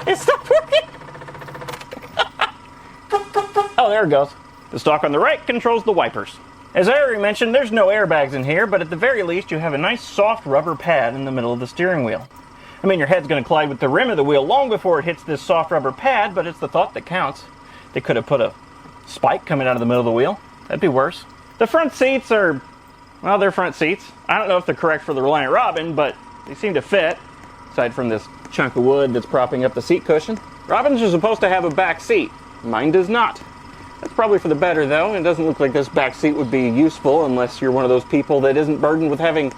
It's not working. Oh, there it goes. The stalk on the right controls the wipers. As I already mentioned, there's no airbags in here, but at the very least you have a nice soft rubber pad in the middle of the steering wheel. I mean, your head's going to collide with the rim of the wheel long before it hits this soft rubber pad, but it's the thought that counts. They could have put a spike coming out of the middle of the wheel. That'd be worse. The front seats are, well, they're front seats. I don't know if they're correct for the Reliant Robin, but they seem to fit, aside from this chunk of wood that's propping up the seat cushion. Robins are supposed to have a back seat. Mine does not. That's probably for the better, though. It doesn't look like this back seat would be useful unless you're one of those people that isn't burdened with having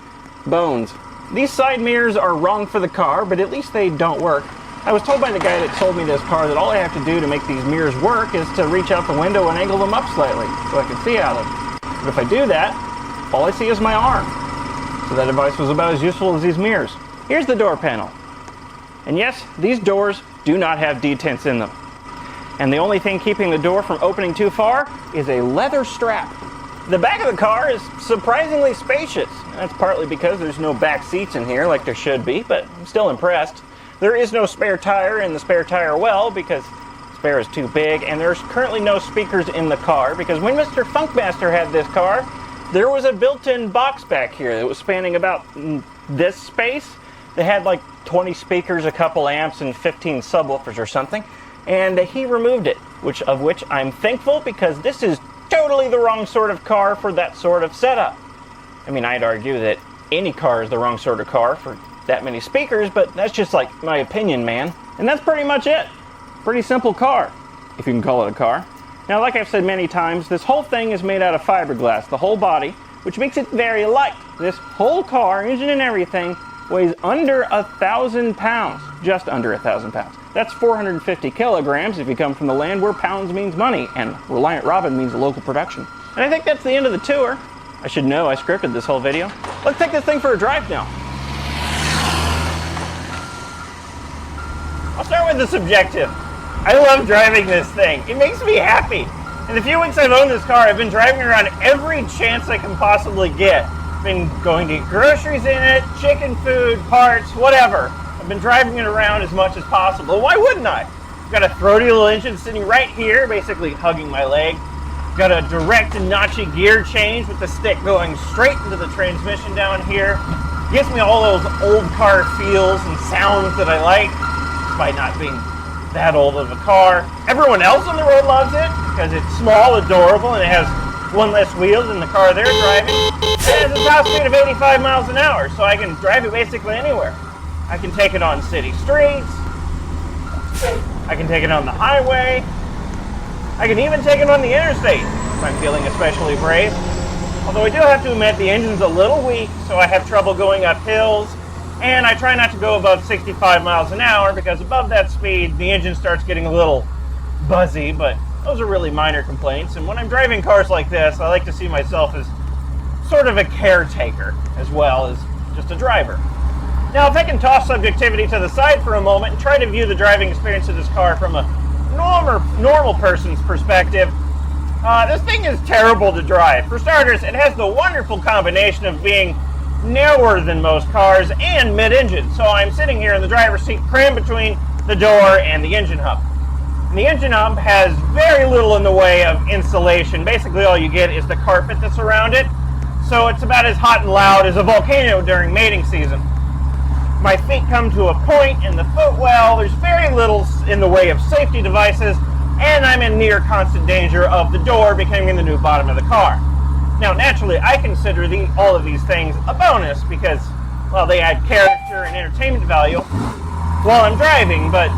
bones. These side mirrors are wrong for the car, but at least they don't work. I was told by the guy that sold me this car that all I have to do to make these mirrors work is to reach out the window and angle them up slightly so I can see out of them. But if I do that, all I see is my arm. So that device was about as useful as these mirrors. Here's the door panel. And yes, these doors do not have detents in them. And the only thing keeping the door from opening too far is a leather strap. The back of the car is surprisingly spacious. That's partly because there's no back seats in here like there should be, but I'm still impressed. There is no spare tire in the spare tire well because spare is too big, and there's currently no speakers in the car because when Mr. Funkmaster had this car, there was a built-in box back here that was spanning about this space. They had like 20 speakers, a couple amps, and 15 subwoofers or something. And he removed it, which I'm thankful because this is totally the wrong sort of car for that sort of setup. I mean, I'd argue that any car is the wrong sort of car for that many speakers, but that's just like my opinion, man. And that's pretty much it. Pretty simple car, if you can call it a car. Now, like I've said many times, this whole thing is made out of fiberglass, the whole body, which makes it very light. This whole car, engine and everything, weighs under 1,000 pounds, just under 1,000 pounds. That's 450 kilograms if you come from the land where pounds means money, and Reliant Robin means a local production. And I think that's the end of the tour. I should know, I scripted this whole video. Let's take this thing for a drive now. I'll start with the subjective. I love driving this thing. It makes me happy. In the few weeks I've owned this car, I've been driving around every chance I can possibly get. I've been going to get groceries in it, chicken food, parts, whatever. I've been driving it around as much as possible. Why wouldn't I? Got a throaty little engine sitting right here, basically hugging my leg. Got a direct notchy gear change with the stick going straight into the transmission down here. Gives me all those old car feels and sounds that I like, despite not being that old of a car. Everyone else on the road loves it because it's small, adorable, and it has one less wheel than the car they're driving. It has a top speed of 85 miles an hour, so I can drive it basically anywhere. I can take it on city streets. I can take it on the highway. I can even take it on the interstate if I'm feeling especially brave. Although I do have to admit the engine's a little weak, so I have trouble going up hills. And I try not to go above 65 miles an hour because above that speed, the engine starts getting a little buzzy, but those are really minor complaints. And when I'm driving cars like this, I like to see myself as sort of a caretaker as well as just a driver. Now, if I can toss subjectivity to the side for a moment and try to view the driving experience of this car from a normal person's perspective, this thing is terrible to drive. For starters, it has the wonderful combination of being narrower than most cars and mid-engine. So I'm sitting here in the driver's seat crammed between the door and the engine hub. And the engine hub has very little in the way of insulation. Basically all you get is the carpet that's around it. So it's about as hot and loud as a volcano during mating season. My feet come to a point in the footwell. There's very little in the way of safety devices, and I'm in near constant danger of the door becoming the new bottom of the car. Now, naturally, I consider all of these things a bonus because, well, they add character and entertainment value while I'm driving, but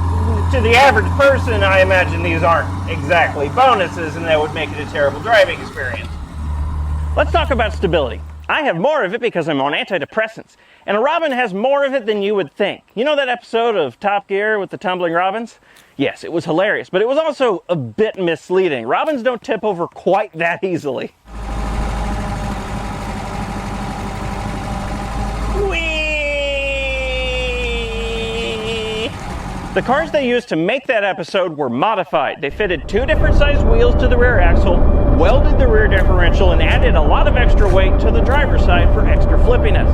to the average person, I imagine these aren't exactly bonuses, and that would make it a terrible driving experience. Let's talk about stability. I have more of it because I'm on antidepressants, and a robin has more of it than you would think. You know that episode of Top Gear with the tumbling robins? Yes, it was hilarious, but it was also a bit misleading. Robins don't tip over quite that easily. The cars they used to make that episode were modified. They fitted 2 different sized wheels to the rear axle, welded the rear differential, and added a lot of extra weight to the driver's side for extra flippiness.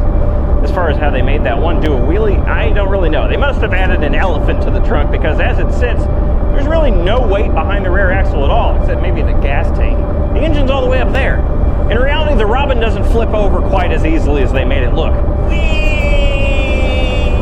far as how they made that one do a wheelie, I don't really know. They must have added an elephant to the trunk, because as it sits, there's really no weight behind the rear axle at all, except maybe the gas tank. The engine's all the way up there. In reality, the Robin doesn't flip over quite as easily as they made it look. Whee!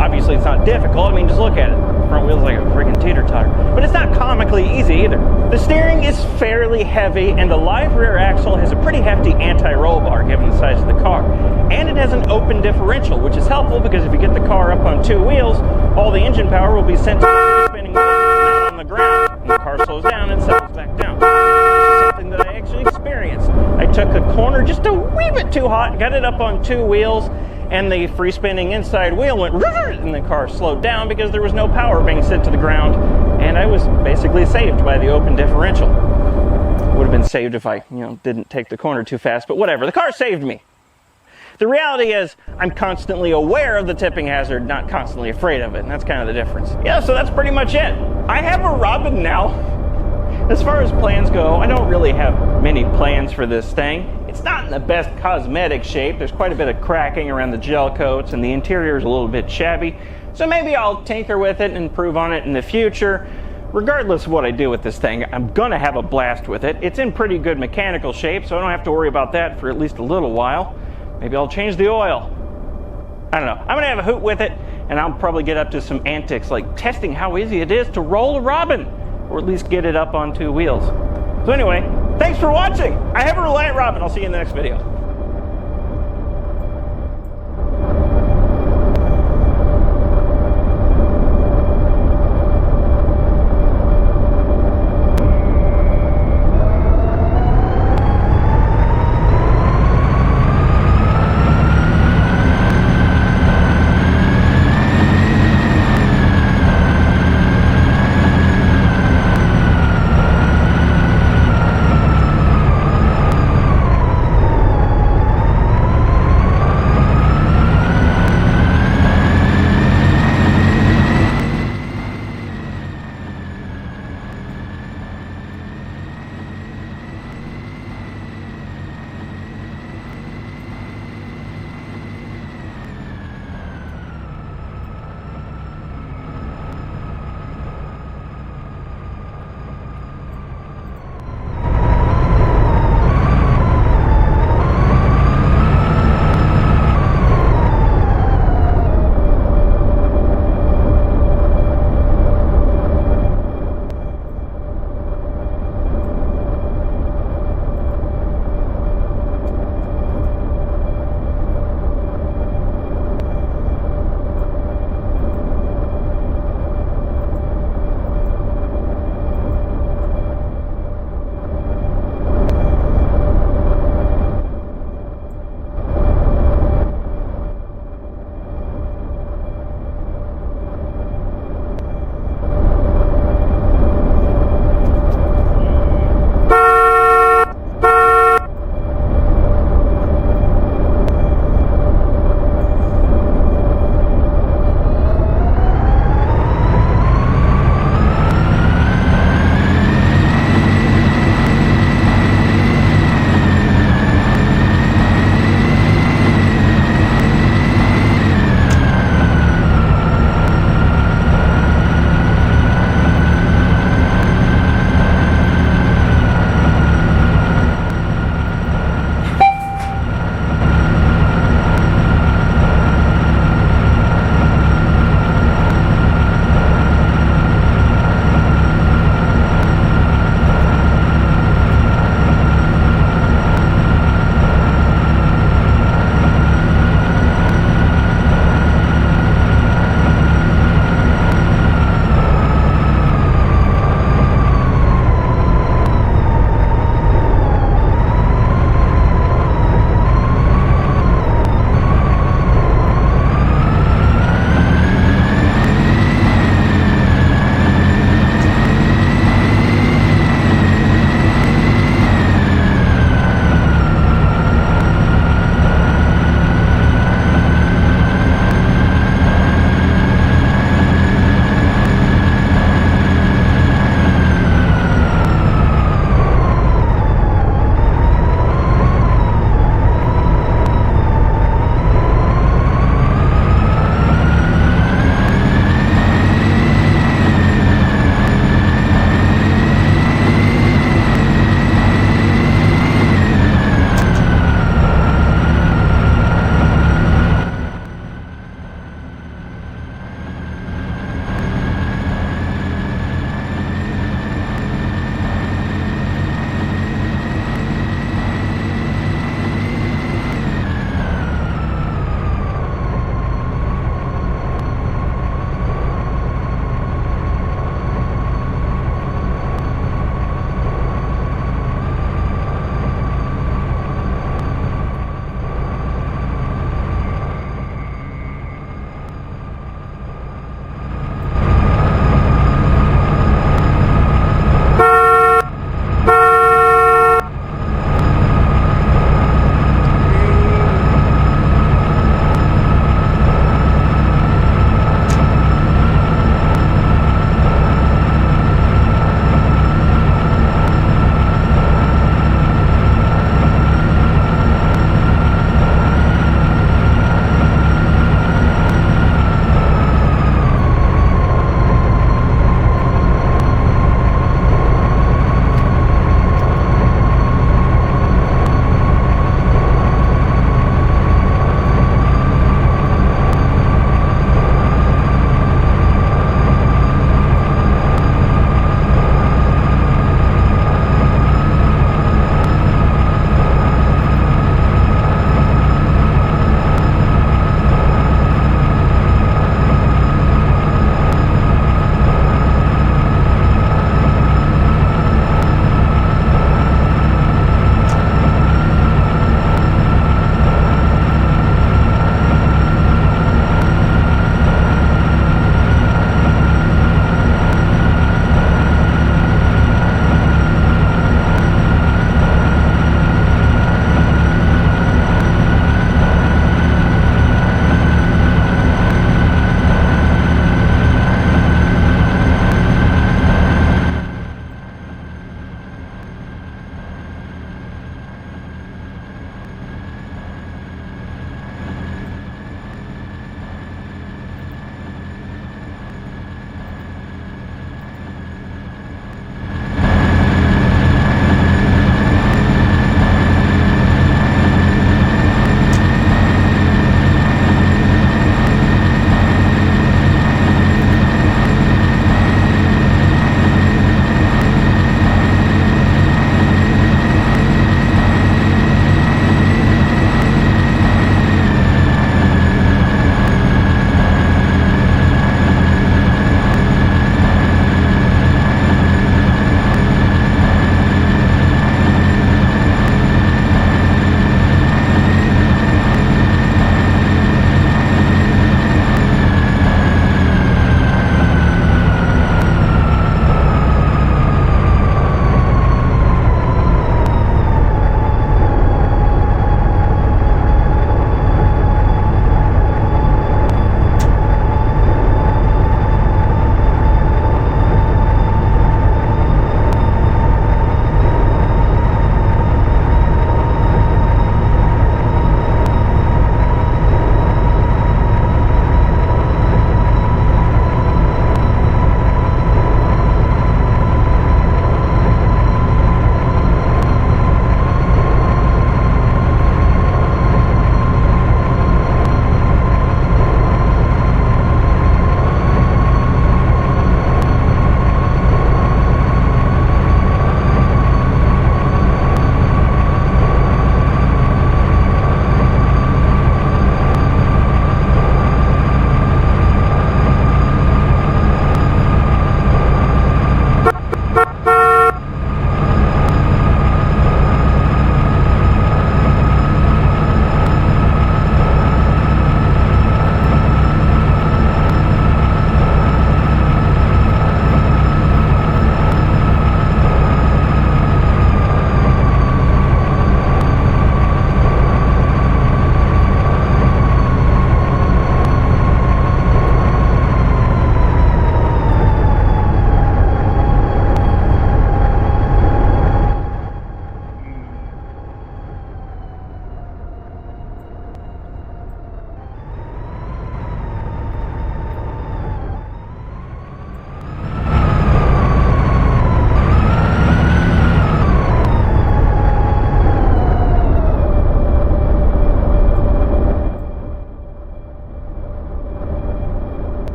Obviously, it's not difficult. I mean, just look at it. The front wheel's like a freaking teeter-totter. But it's not comically easy either. The steering is fairly heavy, and the live rear axle has a pretty hefty anti-roll bar given the size of the car. And it has an open differential, which is helpful because if you get the car up on two wheels, all the engine power will be sent to the free spinning wheel, not on the ground, and the car slows down and settles back down. Which is something that I actually experienced. I took a corner just a wee bit too hot, got it up on two wheels, and the free spinning inside wheel went and the car slowed down because there was no power being sent to the ground, and I was basically saved by the open differential. Would have been saved if I, didn't take the corner too fast, but whatever. The car saved me. The reality is, I'm constantly aware of the tipping hazard, not constantly afraid of it, and that's kind of the difference. Yeah, so that's pretty much it. I have a Robin now. As far as plans go, I don't really have many plans for this thing. It's not in the best cosmetic shape. There's quite a bit of cracking around the gel coats, and the interior is a little bit shabby. So maybe I'll tinker with it and improve on it in the future. Regardless of what I do with this thing, I'm gonna have a blast with it. It's in pretty good mechanical shape, so I don't have to worry about that for at least a little while. Maybe I'll change the oil. I don't know. I'm gonna have a hoot with it, and I'll probably get up to some antics like testing how easy it is to roll a Robin, or at least get it up on two wheels. So anyway, thanks for watching. I have a Reliant Robin. I'll see you in the next video.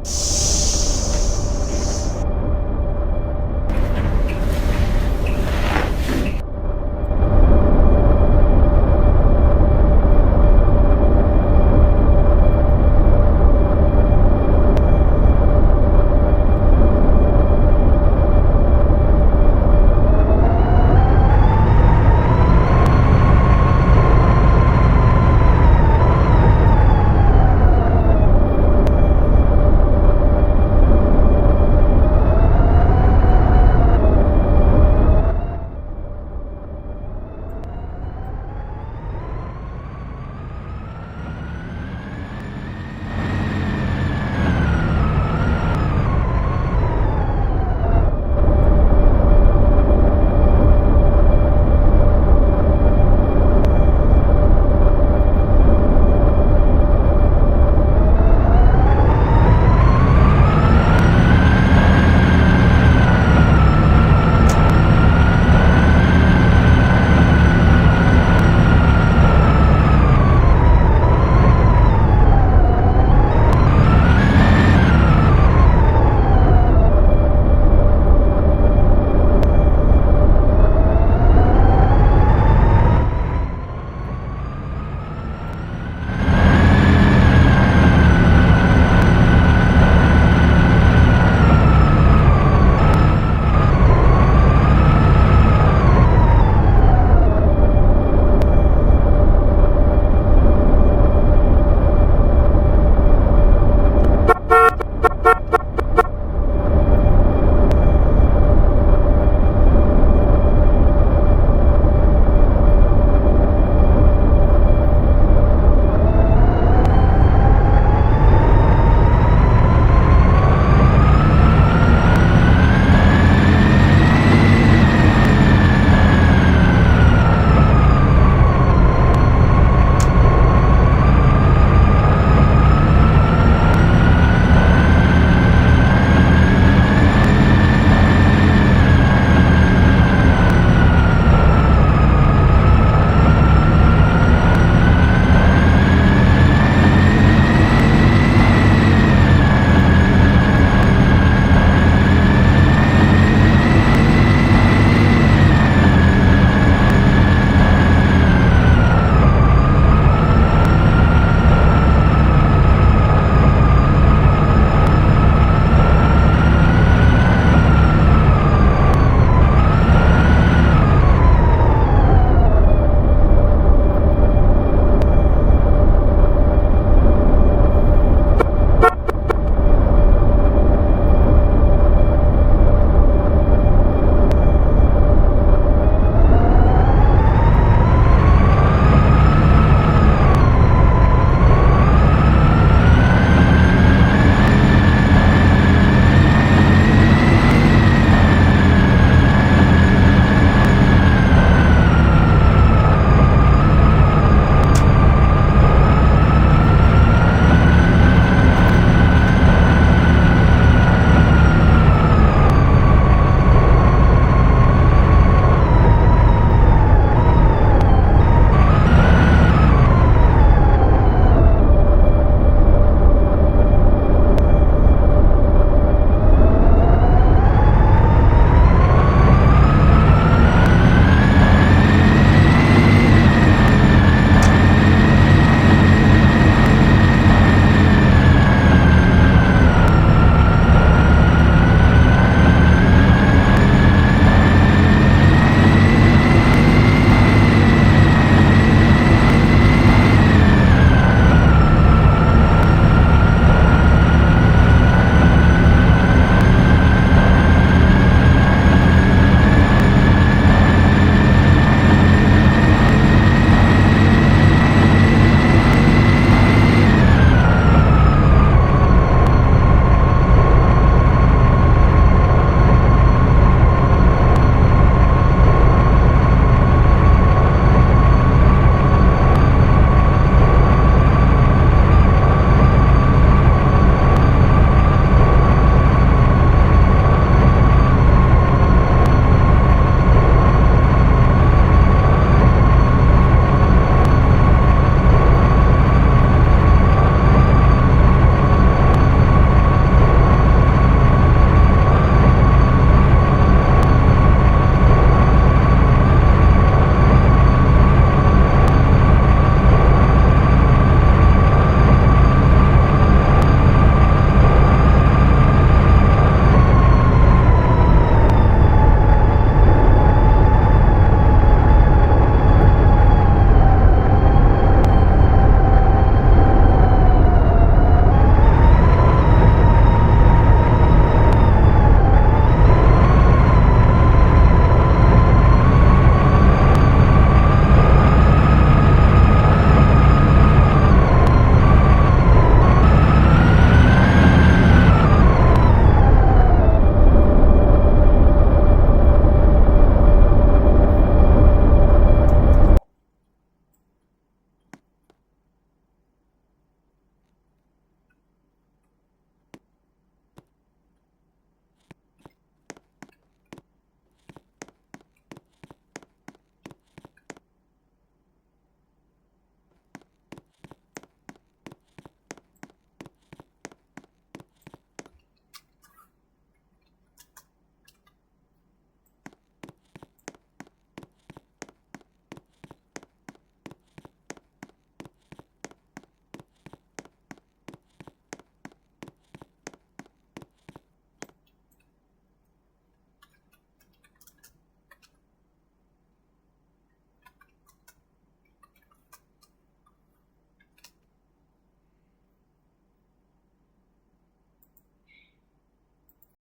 out.